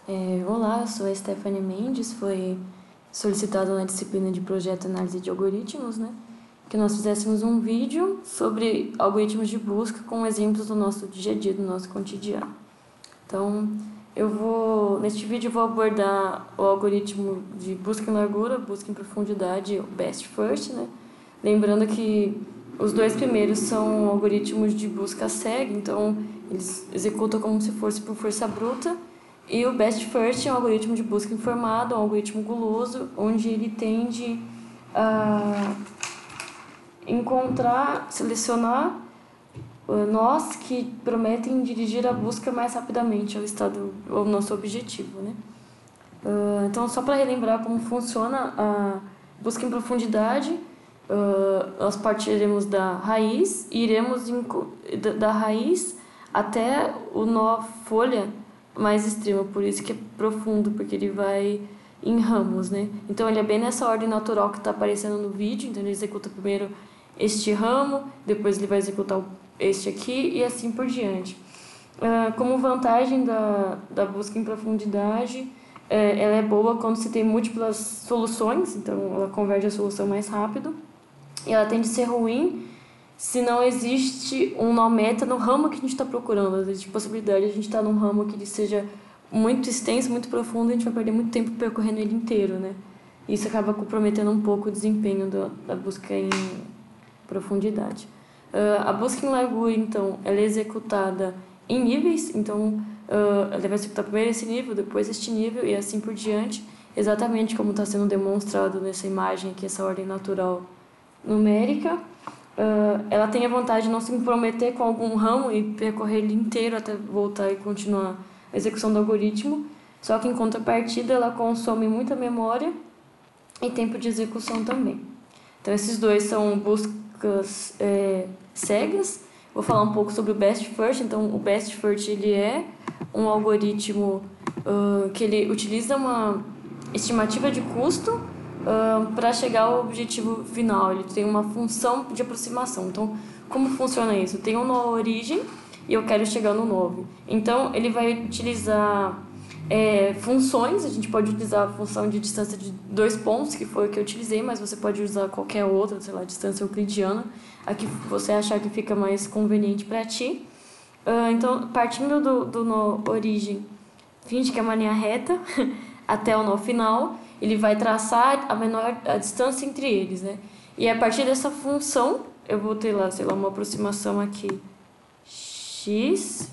Olá, eu sou a Stephanie Mendes, foi solicitado na disciplina de Projeto Análise de Algoritmos, né? Que nós fizéssemos um vídeo sobre algoritmos de busca com exemplos do nosso dia a dia, do nosso cotidiano. Então, neste vídeo eu vou abordar o algoritmo de busca em largura, busca em profundidade, o Best First, né? Lembrando que os dois primeiros são algoritmos de busca cega, então eles executam como se fosse por força bruta. E o Best First é um algoritmo de busca informada, um algoritmo guloso, onde ele tende a selecionar nós que prometem dirigir a busca mais rapidamente ao nosso objetivo, né? Então, só para relembrar como funciona a busca em profundidade, nós partiremos da raiz e iremos da raiz até o nó folha mais extrema, por isso que é profundo, porque ele vai em ramos, né? Então ele é bem nessa ordem natural que está aparecendo no vídeo, então ele executa primeiro este ramo, depois ele vai executar este aqui e assim por diante. Como vantagem da busca em profundidade, ela é boa quando se tem múltiplas soluções, então ela converge a solução mais rápido, e ela tende a ser ruim se não existe um nó meta no ramo que a gente está procurando. Existe possibilidade de a gente estar num ramo que ele seja muito extenso, muito profundo, e a gente vai perder muito tempo percorrendo ele inteiro, né? Isso acaba comprometendo um pouco o desempenho da busca em profundidade. A busca em largura, então, ela é executada em níveis, então ela vai executar primeiro esse nível, depois este nível e assim por diante, exatamente como está sendo demonstrado nessa imagem aqui, essa ordem natural numérica. Ela tem a vantagem de não se comprometer com algum ramo e percorrer ele inteiro até voltar e continuar a execução do algoritmo, só que em contrapartida ela consome muita memória e tempo de execução também. Então esses dois são buscas cegas. Vou falar um pouco sobre o Best First. Então o Best First ele é um algoritmo que ele utiliza uma estimativa de custo para chegar ao objetivo final. Ele tem uma função de aproximação. Então, como funciona isso? Eu tenho uma origem e eu quero chegar no novo. Então, ele vai utilizar funções. A gente pode utilizar a função de distância de 2 pontos, que foi o que eu utilizei, mas você pode usar qualquer outra, sei lá, distância euclidiana, a que você achar que fica mais conveniente para ti. Então, partindo do nó origem, finge que é uma linha reta até o nó final, ele vai traçar a distância entre eles, né? E a partir dessa função, eu vou ter lá, sei lá, uma aproximação aqui, x,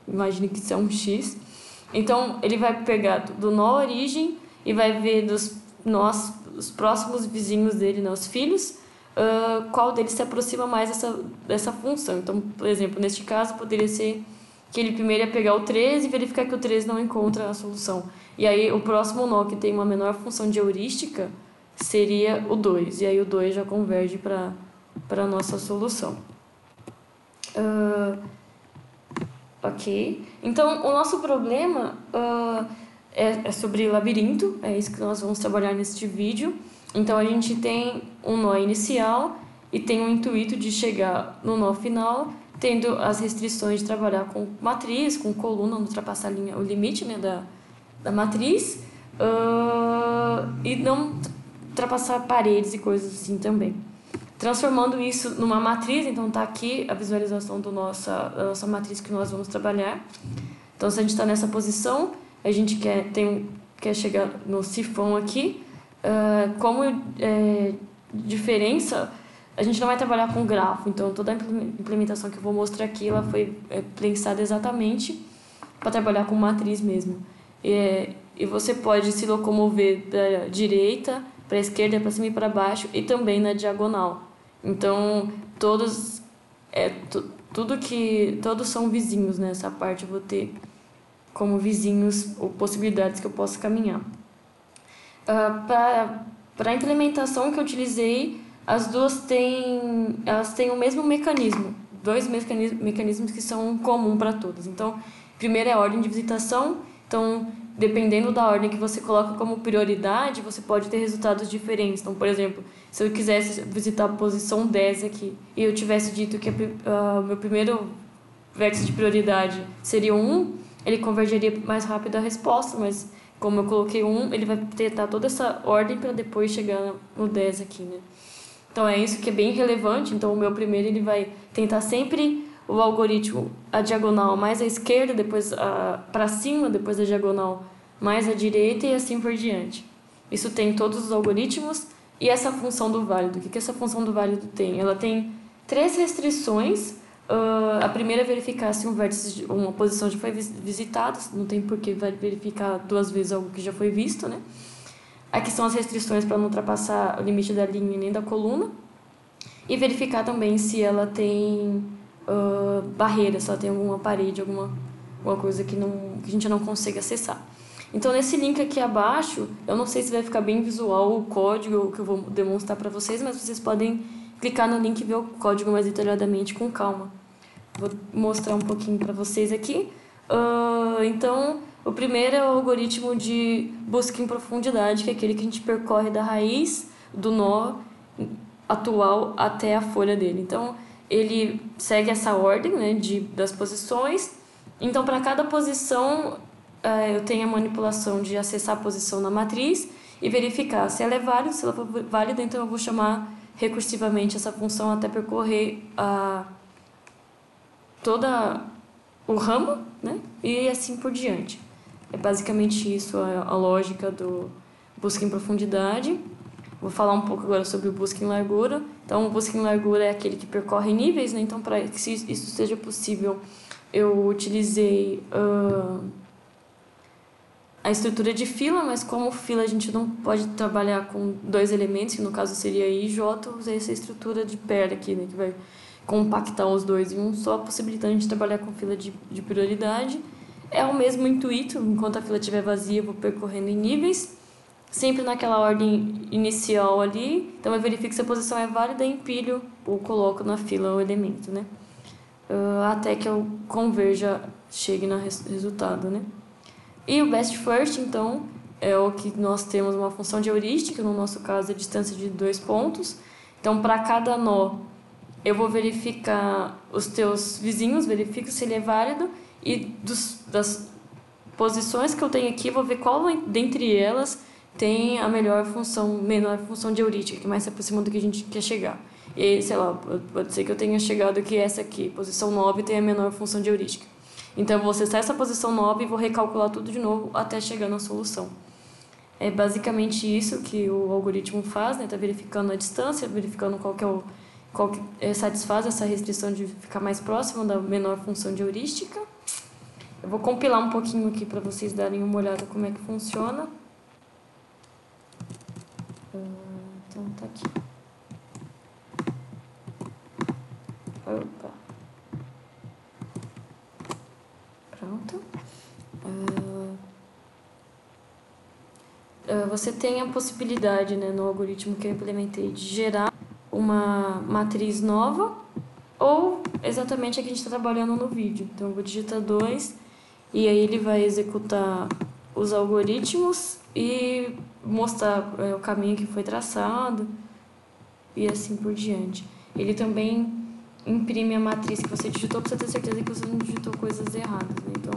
imagine que isso é um x. Então, ele vai pegar do nó origem e vai ver os próximos vizinhos dele, né, os filhos, qual deles se aproxima mais dessa função. Então, por exemplo, neste caso, poderia ser que ele primeiro ia pegar o 13 e verificar que o 13 não encontra a solução. E aí o próximo nó que tem uma menor função de heurística seria o 2. E aí o 2 já converge para a nossa solução. Ok. Então o nosso problema é sobre labirinto. É isso que nós vamos trabalhar neste vídeo. Então a gente tem um nó inicial e tem um intuito de chegar no nó final, tendo as restrições de trabalhar com matriz, com coluna, não ultrapassar o limite, né, da matriz, e não ultrapassar paredes e coisas assim também. Transformando isso numa matriz, então está aqui a visualização da nossa matriz que nós vamos trabalhar. Então, se a gente está nessa posição, a gente quer chegar no sifão aqui. Como diferença, a gente não vai trabalhar com grafo, então toda a implementação que eu vou mostrar aqui ela foi pensada exatamente para trabalhar com matriz mesmo. E você pode se locomover da direita para a esquerda, para cima e para baixo, e também na diagonal. Então, todos são vizinhos nessa parte, eu vou ter como vizinhos ou possibilidades que eu posso caminhar. Para a implementação que eu utilizei, elas têm o mesmo mecanismo, dois mecanismos que são comuns para todas. Então, primeiro é a ordem de visitação. Então, dependendo da ordem que você coloca como prioridade, você pode ter resultados diferentes. Então, por exemplo, se eu quisesse visitar a posição 10 aqui e eu tivesse dito que o meu primeiro vértice de prioridade seria o 1, ele convergeria mais rápido a resposta, mas como eu coloquei 1, ele vai tentar toda essa ordem para depois chegar no 10 aqui, né? Então é isso que é bem relevante. Então o meu primeiro ele vai tentar sempre o algoritmo a diagonal mais à esquerda, depois para cima, depois a diagonal mais à direita e assim por diante. Isso tem todos os algoritmos. E essa função do válido, o que essa função do válido tem? Ela tem 3 restrições. A primeira é verificar se um vértice, uma posição já foi visitada, não tem por que verificar 2 vezes algo que já foi visto, né? Aqui são as restrições para não ultrapassar o limite da linha nem da coluna. E verificar também se ela tem barreira, se ela tem alguma parede, alguma coisa que a gente não consegue acessar. Então, nesse link aqui abaixo, eu não sei se vai ficar bem visual o código que eu vou demonstrar para vocês, mas vocês podem clicar no link e ver o código mais detalhadamente com calma. Vou mostrar um pouquinho para vocês aqui. Então, o primeiro é o algoritmo de busca em profundidade, que é aquele que a gente percorre da raiz do nó atual até a folha dele. Então, ele segue essa ordem, né, das posições. Então, para cada posição, eu tenho a manipulação de acessar a posição na matriz e verificar se ela é válida. Se ela for válida, então eu vou chamar recursivamente essa função até percorrer toda o ramo, né, e assim por diante. É basicamente isso a lógica do busca em profundidade. Vou falar um pouco agora sobre o busca em largura. Então, o busca em largura é aquele que percorre níveis, né? Então, para que isso seja possível, eu utilizei a estrutura de fila, mas como fila a gente não pode trabalhar com 2 elementos, que no caso seria I e J, eu usei essa estrutura de pair aqui, né? Que vai compactar os dois em um só, possibilitando a gente trabalhar com fila de prioridade. É o mesmo intuito, enquanto a fila estiver vazia, eu vou percorrendo em níveis, sempre naquela ordem inicial ali. Então eu verifico se a posição é válida e empilho ou coloco na fila o elemento, né? Até que eu converja, chegue no resultado, né? E o best first, então, é o que nós temos uma função de heurística, no nosso caso a distância de 2 pontos. Então, para cada nó, eu vou verificar os teus vizinhos, verifico se ele é válido, e das posições que eu tenho aqui, vou ver qual dentre elas tem a menor função de heurística, que mais se aproxima do que a gente quer chegar. E aí, sei lá, pode ser que eu tenha chegado que essa aqui, posição 9, tem a menor função de heurística. Então, eu vou acessar essa posição 9 e vou recalcular tudo de novo até chegar na solução. É basicamente isso que o algoritmo faz, né? Tá verificando a distância, verificando qual que satisfaz essa restrição de ficar mais próximo da menor função de heurística. Eu vou compilar um pouquinho aqui para vocês darem uma olhada como é que funciona. Então, tá aqui. Opa. Pronto. Você tem a possibilidade, né, no algoritmo que eu implementei, de gerar uma matriz nova ou exatamente a que a gente está trabalhando no vídeo. Então, eu vou digitar 2 e aí ele vai executar os algoritmos e mostrar o caminho que foi traçado e assim por diante. Ele também imprime a matriz que você digitou para você ter certeza que você não digitou coisas erradas, né? Então,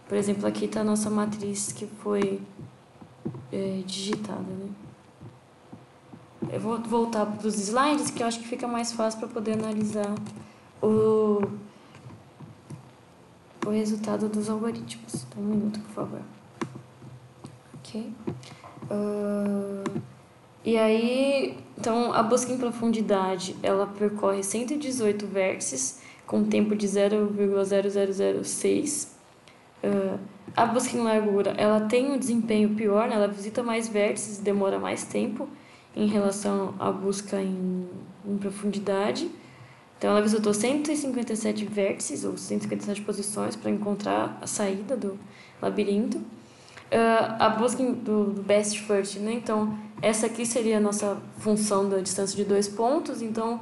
por exemplo, aqui está a nossa matriz que foi digitada, né? Eu vou voltar para os slides, que eu acho que fica mais fácil para poder analisar o resultado dos algoritmos. Então, 1 minuto, por favor. Ok. E aí, então, a busca em profundidade, ela percorre 118 vértices com tempo de 0,0006. A busca em largura, ela tem um desempenho pior, né? Ela visita mais vértices e demora mais tempo em relação à busca em profundidade. Então, ela visitou 157 vértices, ou 157 posições, para encontrar a saída do labirinto. A busca do best first, né? Então, essa aqui seria a nossa função da distância de 2 pontos. Então,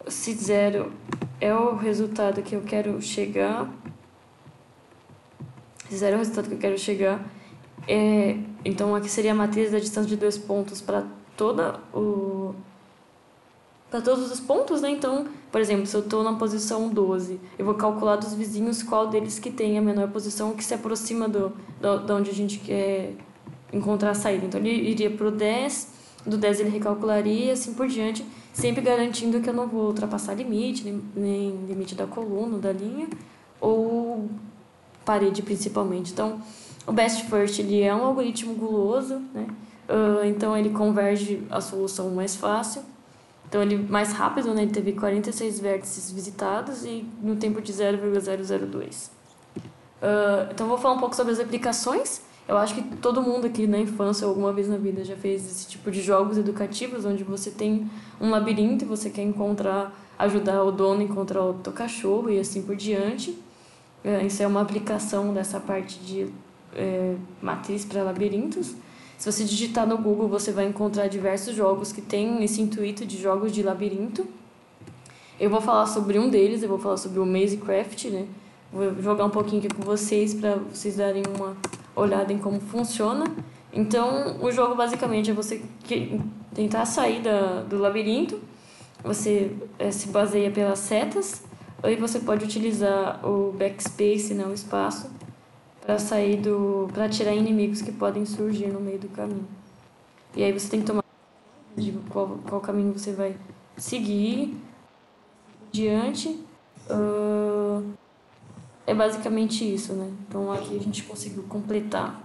se 0 é o resultado que eu quero chegar, se 0 é o resultado que eu quero chegar, então aqui seria a matriz da distância de 2 pontos para para todos os pontos, né? Então, por exemplo, se eu estou na posição 12, eu vou calcular dos vizinhos qual deles que tem a menor posição que se aproxima da onde a gente quer encontrar a saída. Então, ele iria para o 10, do 10 ele recalcularia e assim por diante, sempre garantindo que eu não vou ultrapassar limite, nem limite da coluna, da linha, ou parede principalmente. Então, o Best First ele é um algoritmo guloso, né? Então, ele converge a solução mais fácil. Então, ele mais rápido, né? Ele teve 46 vértices visitados e no tempo de 0,002. Então, vou falar um pouco sobre as aplicações. Eu acho que todo mundo aqui na infância ou alguma vez na vida já fez esse tipo de jogos educativos, onde você tem um labirinto e você quer ajudar o dono a encontrar o teu cachorro e assim por diante. Isso é uma aplicação dessa parte de matriz para labirintos. Se você digitar no Google, você vai encontrar diversos jogos que têm esse intuito de jogos de labirinto. Eu vou falar sobre um deles, eu vou falar sobre o Mazecraft, né? Vou jogar um pouquinho aqui com vocês para vocês darem uma olhada em como funciona. Então, o jogo basicamente é você tentar sair do labirinto. Você se baseia pelas setas, aí você pode utilizar o backspace, né, o espaço, para tirar inimigos que podem surgir no meio do caminho. E aí você tem que tomar de qual caminho você vai seguir diante. É basicamente isso, né? Então aqui a gente conseguiu completar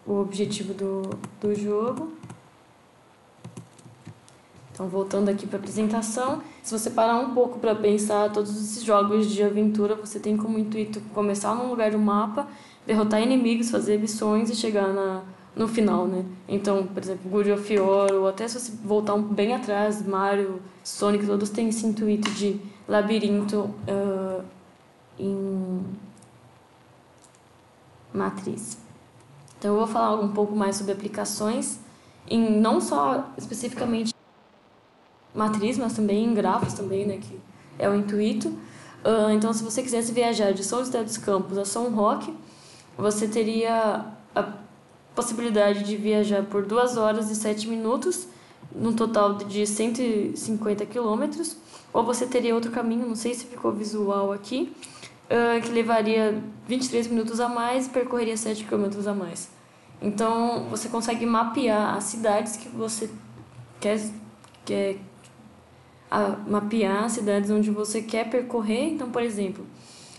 o objetivo do jogo. Então, voltando aqui para a apresentação, se você parar um pouco para pensar, todos esses jogos de aventura, você tem como intuito começar num lugar do mapa, derrotar inimigos, fazer missões e chegar no final, né? Então, por exemplo, God of War, ou até se você voltar bem atrás, Mario, Sonic, todos têm esse intuito de labirinto em matriz. Então, eu vou falar um pouco mais sobre aplicações, não só especificamente matriz, mas também em grafos também, né, que é o intuito. Então, se você quisesse viajar de São José dos Campos a São Roque, você teria a possibilidade de viajar por 2 horas e 7 minutos, num total de 150 quilômetros, ou você teria outro caminho, não sei se ficou visual aqui, que levaria 23 minutos a mais e percorreria 7 quilômetros a mais. Então, você consegue mapear as cidades que você quer mapear as cidades onde você quer percorrer. Então, por exemplo,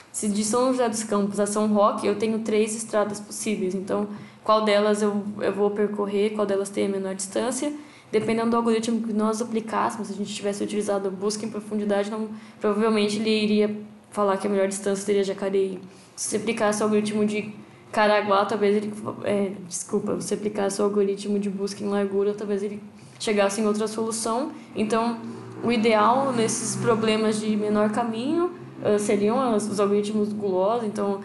se de São José dos Campos a São Roque, eu tenho 3 estradas possíveis. Então, qual delas eu vou percorrer, qual delas tem a menor distância. Dependendo do algoritmo que nós aplicássemos, se a gente tivesse utilizado a busca em profundidade, provavelmente ele iria falar que a melhor distância seria Jacareí. Se você aplicasse o algoritmo de Caraguá, talvez ele... se aplicasse o algoritmo de busca em largura, talvez ele chegasse em outra solução. Então, o ideal nesses problemas de menor caminho seriam os algoritmos gulosos. Então,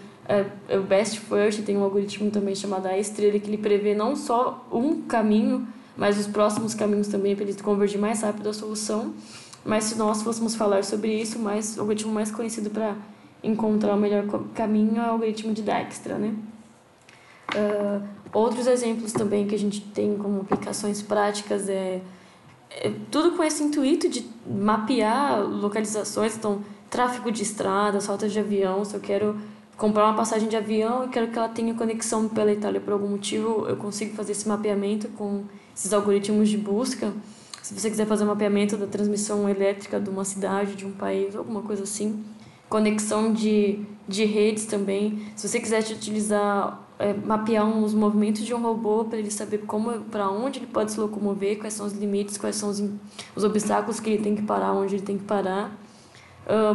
o Best First tem um algoritmo também chamado A Estrela, que ele prevê não só um caminho, mas os próximos caminhos também, para ele convergir mais rápido a solução. Mas se nós fôssemos falar sobre isso, o algoritmo mais conhecido para encontrar o melhor caminho é o algoritmo de Dijkstra, né? Outros exemplos também que a gente tem como aplicações práticas tudo com esse intuito de mapear localizações. Então, tráfego de estrada, rotas de avião. Se eu quero comprar uma passagem de avião e quero que ela tenha conexão pela Itália por algum motivo, eu consigo fazer esse mapeamento com esses algoritmos de busca. Se você quiser fazer um mapeamento da transmissão elétrica de uma cidade, de um país, alguma coisa assim. Conexão de redes também. Se você quiser mapear os movimentos de um robô para ele saber para onde ele pode se locomover, quais são os limites, quais são os obstáculos que ele tem que parar, onde ele tem que parar.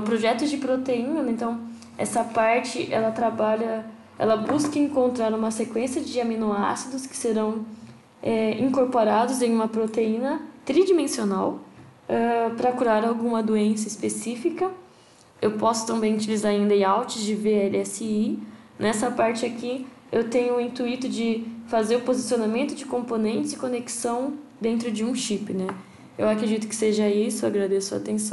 Projetos de proteína, né? Então, essa parte ela busca encontrar uma sequência de aminoácidos que serão incorporados em uma proteína tridimensional para curar alguma doença específica. Eu posso também utilizar em layouts de VLSI. Nessa parte aqui, eu tenho o intuito de fazer o posicionamento de componentes e conexão dentro de um chip, né? Eu acredito que seja isso, agradeço a atenção.